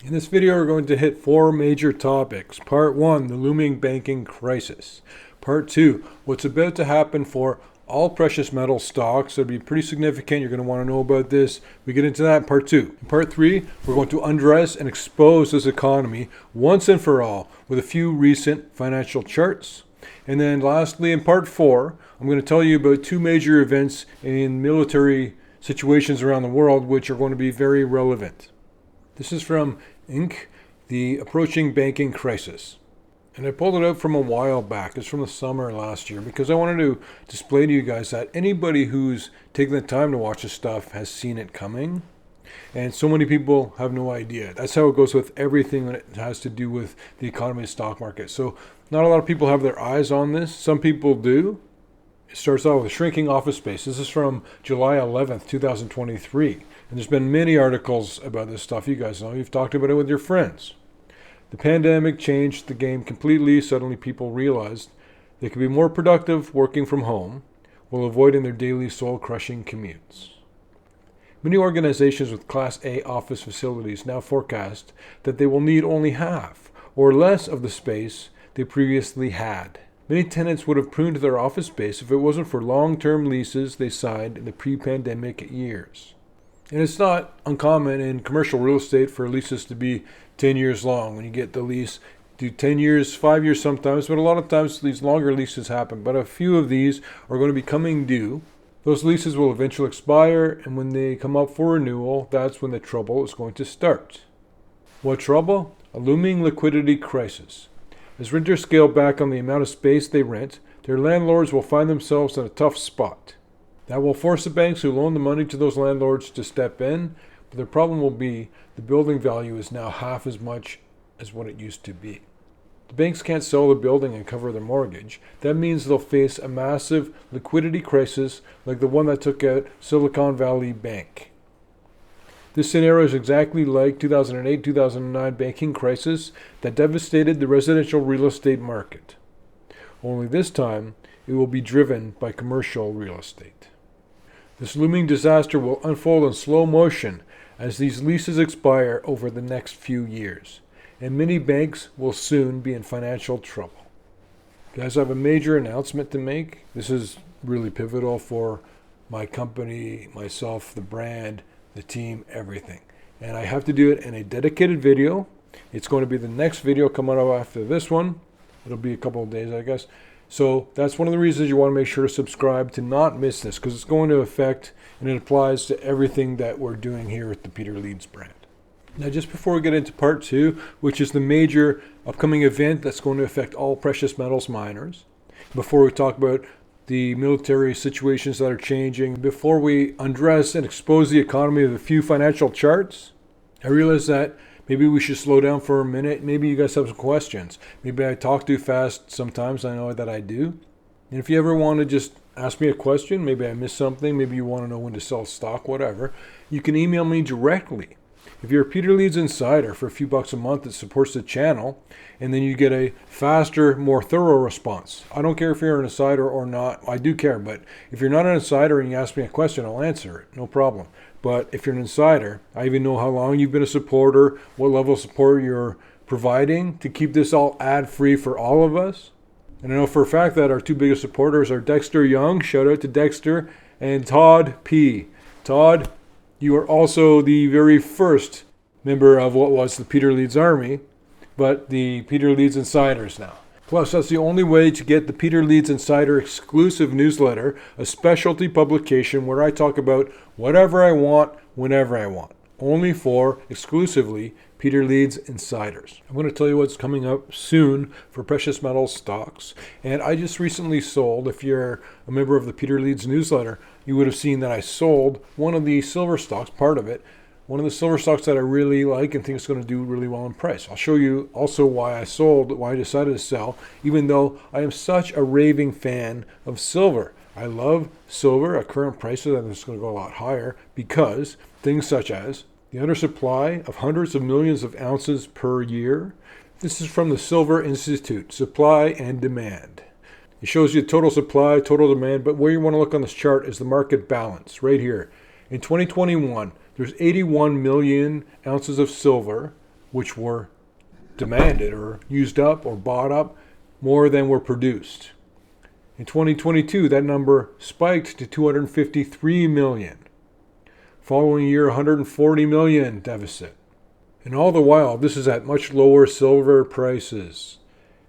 In this video, we're going to hit four major topics. Part 1, the looming banking crisis. Part 2, what's about to happen for all precious metal stocks. It'll be pretty significant. You're going to want to know about this. We get into that in Part 2. In Part 3, we're going to undress and expose this economy once and for all with a few recent financial charts. And then lastly, in Part 4, I'm going to tell you about two major events in military situations around the world which are going to be very relevant. This is from Inc., the approaching banking crisis. And I pulled it out from a while back. It's from the summer last year because I wanted to display to you guys that anybody who's taken the time to watch this stuff has seen it coming. And so many people have no idea. That's how it goes with everything that has to do with the economy and stock market. So not a lot of people have their eyes on this. Some people do. It starts out with shrinking office space. This is from July 11th, 2023. And there's been many articles about this stuff. You guys know. You've talked about it with your friends. The pandemic changed the game completely. Suddenly people realized they could be more productive working from home while avoiding their daily soul-crushing commutes. Many organizations with Class A office facilities now forecast that they will need only half or less of the space they previously had. Many tenants would have pruned their office space if it wasn't for long-term leases they signed in the pre-pandemic years. And it's not uncommon in commercial real estate for leases to be 10 years long. When you get the lease, do 10 years, 5 years sometimes, but a lot of times these longer leases happen. But a few of these are going to be coming due. Those leases will eventually expire, and when they come up for renewal, that's when the trouble is going to start. What trouble? A looming liquidity crisis. As renters scale back on the amount of space they rent, their landlords will find themselves in a tough spot. That will force the banks who loan the money to those landlords to step in, but the problem will be the building value is now half as much as what it used to be. The banks can't sell the building and cover their mortgage. That means they'll face a massive liquidity crisis like the one that took out Silicon Valley Bank. This scenario is exactly like 2008-2009 banking crisis that devastated the residential real estate market. Only this time, it will be driven by commercial real estate. This looming disaster will unfold in slow motion as these leases expire over the next few years, and many banks will soon be in financial trouble. Guys, I have a major announcement to make. This is really pivotal for my company, myself, the brand, the team, everything. And I have to do it in a dedicated video. It's going to be the next video coming up after this one. It'll be a couple of days, I guess. So that's one of the reasons you want to make sure to subscribe to not miss this, because it's going to affect and it applies to everything that we're doing here at the Peter Leeds brand. Now, just before we get into part 2, which is the major upcoming event that's going to affect all precious metals miners, before we talk about the military situations that are changing, before we undress and expose the economy with a few financial charts, I realize that maybe we should slow down for a minute. Maybe you guys have some questions. Maybe I talk too fast sometimes. I know that I do. And if you ever want to just ask me a question, maybe I missed something, maybe you want to know when to sell stock, whatever, you can email me directly. If you're a Peter Leeds Insider for a few bucks a month that supports the channel, and then you get a faster, more thorough response. I don't care if you're an insider or not. I do care, but if you're not an insider and you ask me a question, I'll answer it. No problem. But if you're an insider, I even know how long you've been a supporter, what level of support you're providing to keep this all ad-free for all of us. And I know for a fact that our two biggest supporters are Dexter Young, shout out to Dexter, and Todd P. Todd, you are also the very first member of what was the Peter Leeds Army, but the Peter Leeds Insiders now. Plus, that's the only way to get the Peter Leeds Insider exclusive newsletter, a specialty publication where I talk about whatever I want, whenever I want. Only for, exclusively, Peter Leeds Insiders. I'm going to tell you what's coming up soon for precious metals stocks. And I just recently sold, if you're a member of the Peter Leeds newsletter, you would have seen that I sold one of the silver stocks, part of it, one of the silver stocks that I really like and think is going to do really well in price. I'll show you also why I sold, why I decided to sell, even though I am such a raving fan of silver. I love silver at current prices, and it's going to go a lot higher because things such as the undersupply of hundreds of millions of ounces per year. This is from the Silver Institute, Supply and Demand. It shows you total supply, total demand, but where you want to look on this chart is the market balance, right here. In 2021, there's 81 million ounces of silver which were demanded or used up or bought up more than were produced. In 2022, that number spiked to 253 million. Following year, 140 million deficit. And all the while, this is at much lower silver prices.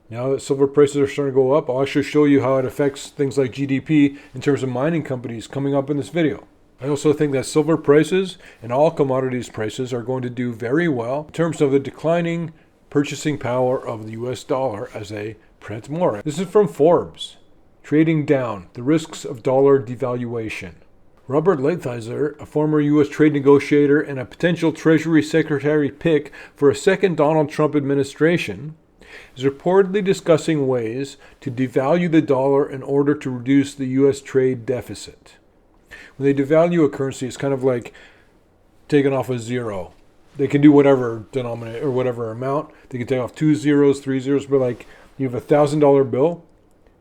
Now that silver prices are starting to go up, I'll actually show you how it affects things like GDP in terms of mining companies coming up in this video. I also think that silver prices and all commodities prices are going to do very well in terms of the declining purchasing power of the US dollar as they print more. This is from Forbes. Trading down, the risks of dollar devaluation. Robert Lighthizer, a former U.S. trade negotiator and a potential Treasury Secretary pick for a second Donald Trump administration, is reportedly discussing ways to devalue the dollar in order to reduce the U.S. trade deficit. When they devalue a currency, it's kind of like taking off a zero. They can do whatever denominator or whatever amount. They can take off 2 zeros, 3 zeros, but like you have $1,000 bill,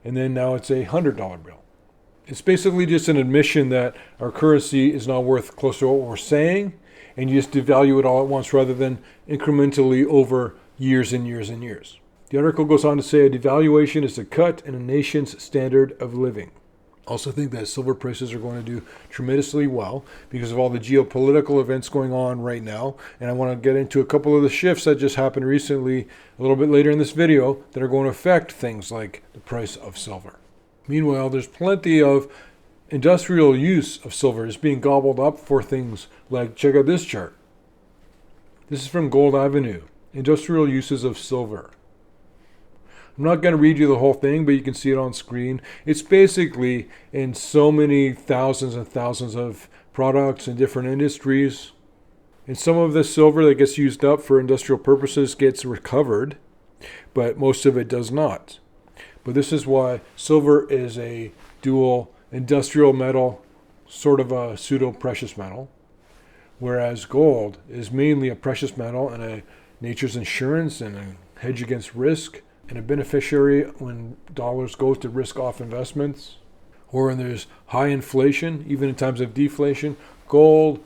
and then now it's a $100 bill. It's basically just an admission that our currency is not worth close to what we're saying, and you just devalue it all at once rather than incrementally over years and years and years. The article goes on to say a devaluation is a cut in a nation's standard of living. I also think that silver prices are going to do tremendously well because of all the geopolitical events going on right now. And I want to get into a couple of the shifts that just happened recently a little bit later in this video that are going to affect things like the price of silver. Meanwhile, there's plenty of industrial use of silver. It's being gobbled up for things like, check out this chart. This is from Gold Avenue, industrial uses of silver. I'm not going to read you the whole thing, but you can see it on screen. It's basically in so many thousands and thousands of products in different industries. And some of the silver that gets used up for industrial purposes gets recovered, but most of it does not. But this is why silver is a dual industrial metal, sort of a pseudo-precious metal, whereas gold is mainly a precious metal and a nature's insurance and a hedge against risk and a beneficiary when dollars go to risk-off investments, or when there's high inflation, even in times of deflation, gold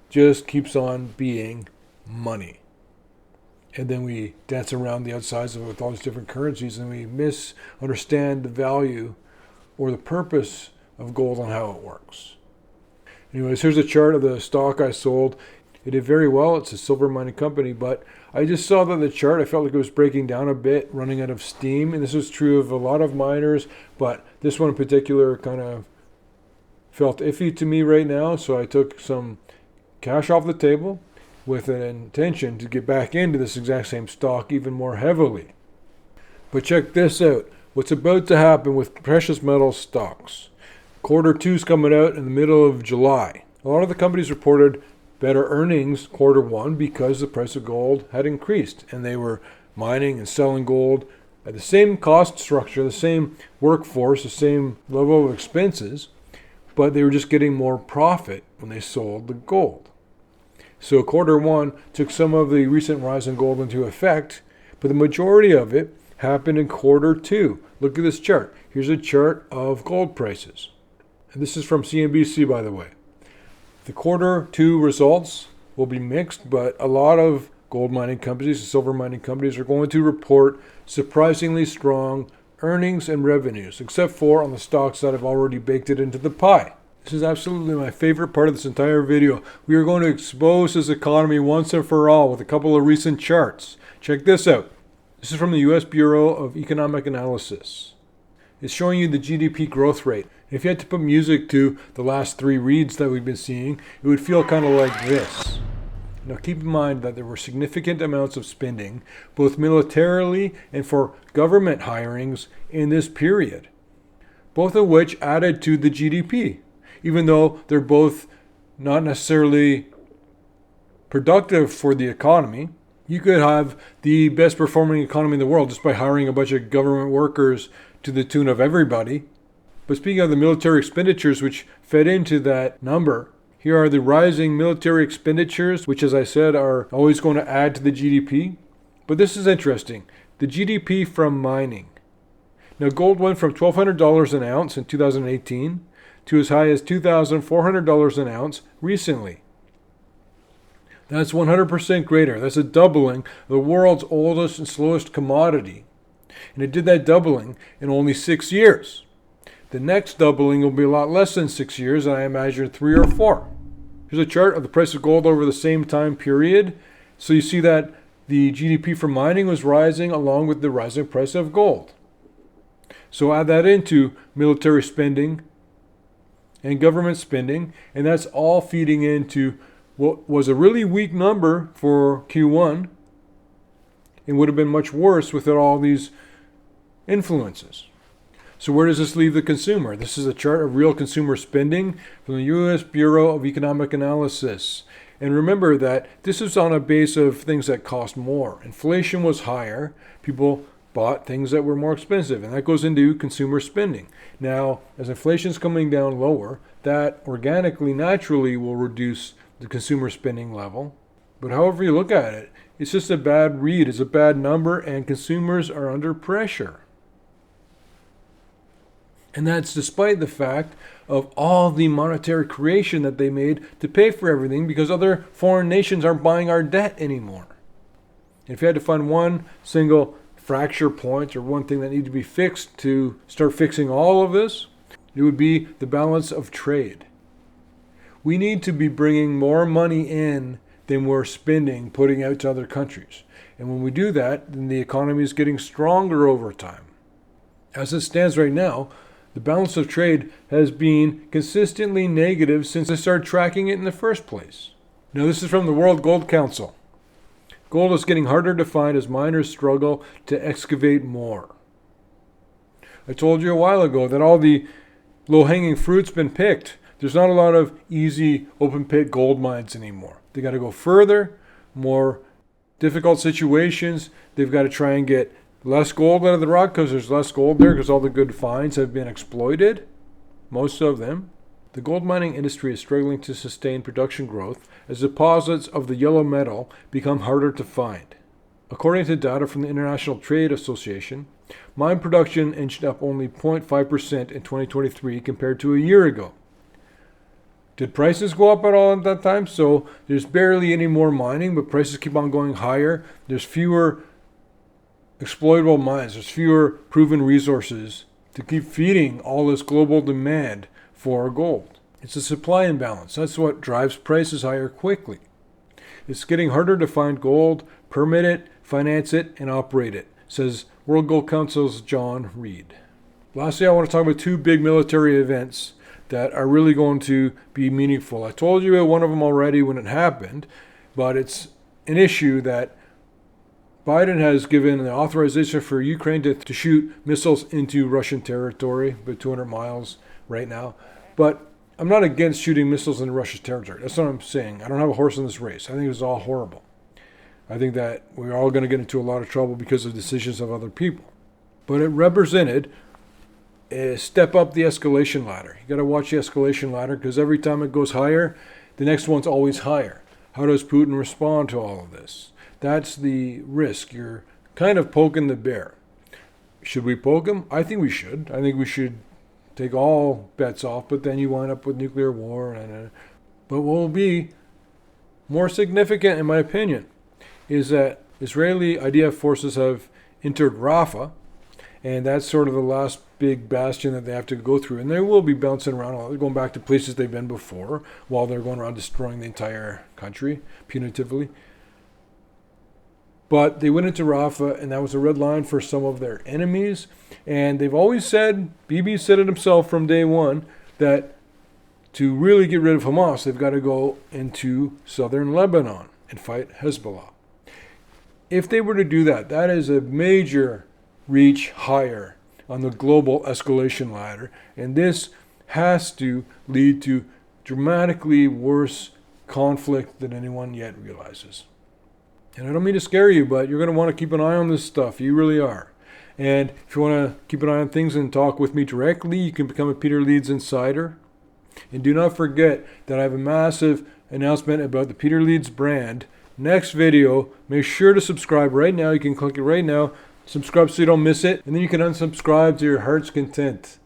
just keeps on being money. And then we dance around the outsides of it with all these different currencies, and we misunderstand the value or the purpose of gold and how it works. Anyways, here's a chart of the stock I sold. It did very well. It's a silver mining company, but I just saw that the chart, I felt like it was breaking down a bit, running out of steam. And this was true of a lot of miners, but this one in particular kind of felt iffy to me right now. So I took some cash off the table with an intention to get back into this exact same stock even more heavily. But check this out. What's about to happen with precious metal stocks. Quarter 2 is coming out in the middle of July. A lot of the companies reported better earnings quarter 1 because the price of gold had increased and they were mining and selling gold at the same cost structure, the same workforce, the same level of expenses, but they were just getting more profit when they sold the gold. So quarter 1 took some of the recent rise in gold into effect, but the majority of it happened in quarter 2. Look at this chart. Here's a chart of gold prices. And this is from CNBC, by the way. The quarter 2 results will be mixed, but a lot of gold mining companies and silver mining companies are going to report surprisingly strong earnings and revenues, except for on the stocks that have already baked it into the pie. This is absolutely my favorite part of this entire video. We are going to expose this economy once and for all with a couple of recent charts. Check this out. This is from the U.S. Bureau of Economic Analysis. It's showing you the GDP growth rate. If you had to put music to the last 3 reads that we've been seeing, it would feel kind of like this. Now keep in mind that there were significant amounts of spending, both militarily and for government hirings in this period, both of which added to the GDP. Even though they're both not necessarily productive for the economy, you could have the best performing economy in the world just by hiring a bunch of government workers to the tune of everybody. But speaking of the military expenditures which fed into that number, here are the rising military expenditures, which as I said are always going to add to the GDP. But this is interesting. The GDP from mining. Now gold went from $1,200 an ounce in 2018 to as high as $2,400 an ounce recently. That's 100% greater. That's a doubling of the world's oldest and slowest commodity. And it did that doubling in only 6 years. The next doubling will be a lot less than 6 years, and I imagine 3 or 4. Here's a chart of the price of gold over the same time period. So you see that the GDP for mining was rising along with the rising price of gold. So add that into military spending and government spending, and that's all feeding into what was a really weak number for Q1. It would have been much worse without all these influences. So where does this leave the consumer? This is a chart of real consumer spending from the U.S. Bureau of Economic Analysis. And remember that this is on a base of things that cost more. Inflation was higher. People bought things that were more expensive, and that goes into consumer spending. Now, as inflation is coming down lower, that organically, naturally will reduce the consumer spending level. But however you look at it, it's just a bad read. It's a bad number, and consumers are under pressure. And that's despite the fact of all the monetary creation that they made to pay for everything, because other foreign nations aren't buying our debt anymore. And if you had to find one single fracture point or one thing that needed to be fixed to start fixing all of this, it would be the balance of trade. We need to be bringing more money in than we're spending, putting out to other countries. And when we do that, then the economy is getting stronger over time. As it stands right now, the balance of trade has been consistently negative since I started tracking it in the first place. Now, this is from the World Gold Council. Gold is getting harder to find as miners struggle to excavate more. I told you a while ago that all the low-hanging fruit's been picked. There's not a lot of easy open-pit gold mines anymore. They got to go further, more difficult situations. They've got to try and get less gold out of the rock because there's less gold there because all the good finds have been exploited, most of them. The gold mining industry is struggling to sustain production growth as deposits of the yellow metal become harder to find. According to data from the International Trade Association, mine production inched up only 0.5% in 2023 compared to a year ago. Did prices go up at all at that time? So there's barely any more mining, but prices keep on going higher. There's fewer exploitable mines. There's fewer proven resources to keep feeding all this global demand for gold. It's a supply imbalance. That's what drives prices higher quickly. It's getting harder to find gold, permit it, finance it, and operate it, says World Gold Council's John Reed. Lastly, I want to talk about 2 big military events that are really going to be meaningful. I told you about one of them already when it happened, but it's an issue that Biden has given the authorization for Ukraine to shoot missiles into Russian territory, about 200 miles right now. But I'm not against shooting missiles into Russian territory. That's not what I'm saying. I don't have a horse in this race. I think it's all horrible. I think that we're all going to get into a lot of trouble because of decisions of other people. But it represented a step up the escalation ladder. You got to watch the escalation ladder because every time it goes higher, the next one's always higher. How does Putin respond to all of this? That's the risk. You're kind of poking the bear. Should we poke him? I think we should. I think we should take all bets off, but then you wind up with nuclear war. But what will be more significant, in my opinion, is that Israeli IDF forces have entered Rafah, and that's sort of the last big bastion that they have to go through. And they will be bouncing around, going back to places they've been before, while they're going around destroying the entire country punitively. But they went into Rafah, and that was a red line for some of their enemies. And they've always said, Bibi said it himself from day one, that to really get rid of Hamas, they've got to go into southern Lebanon and fight Hezbollah. If they were to do that, that is a major reach higher on the global escalation ladder. And this has to lead to dramatically worse conflict than anyone yet realizes. And I don't mean to scare you, but you're going to want to keep an eye on this stuff. You really are. And if you want to keep an eye on things and talk with me directly, you can become a Peter Leeds Insider. And do not forget that I have a massive announcement about the Peter Leeds brand. Next video, make sure to subscribe right now. You can click it right now. Subscribe so you don't miss it. And then you can unsubscribe to your heart's content.